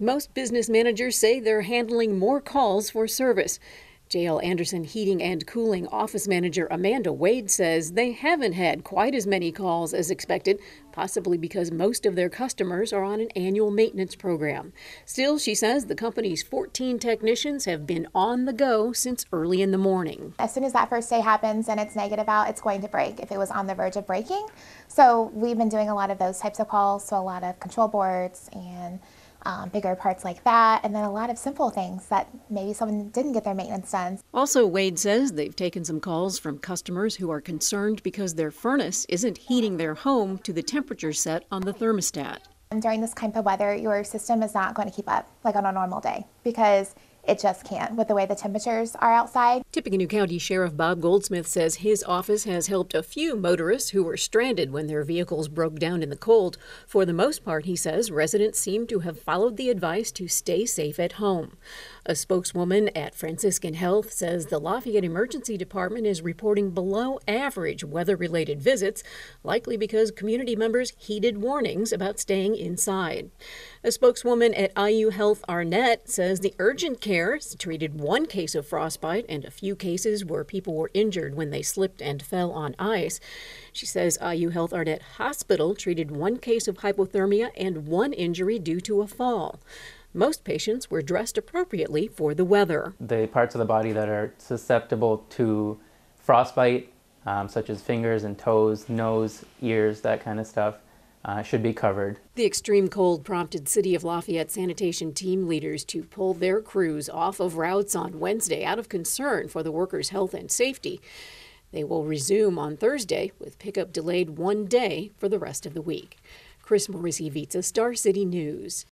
Most business managers say they're handling more calls for service. J.L. Anderson Heating and Cooling office manager Amanda Wade says they haven't had quite as many calls as expected, possibly because most of their customers are on an annual maintenance program. Still, she says the company's 14 technicians have been on the go since early in the morning. As soon as that first day happens and it's negative out, it's going to break if it was on the verge of breaking. So we've been doing a lot of those types of calls, so a lot of control boards and bigger parts like that, and then a lot of simple things that maybe someone didn't get their maintenance done. Also, Wade says they've taken some calls from customers who are concerned because their furnace isn't heating their home to the temperature set on the thermostat. And during this kind of weather, your system is not going to keep up like on a normal day because it just can't with the way the temperatures are outside. Tippecanoe County Sheriff Bob Goldsmith says his office has helped a few motorists who were stranded when their vehicles broke down in the cold. For the most part, he says, residents seem to have followed the advice to stay safe at home. A spokeswoman at Franciscan Health says the Lafayette Emergency Department is reporting below average weather-related visits, likely because community members heeded warnings about staying inside. A spokeswoman at IU Health Arnett says the urgent care treated one case of frostbite and a few cases where people were injured when they slipped and fell on ice. She says IU Health Arnett Hospital treated one case of hypothermia and one injury due to a fall. Most patients were dressed appropriately for the weather. The parts of the body that are susceptible to frostbite, such as fingers and toes, nose, ears, that kind of stuff, should be covered. The extreme cold prompted City of Lafayette sanitation team leaders to pull their crews off of routes on Wednesday out of concern for the workers' health and safety. They will resume on Thursday, with pickup delayed one day for the rest of the week. Chris Morrissey, Star City News.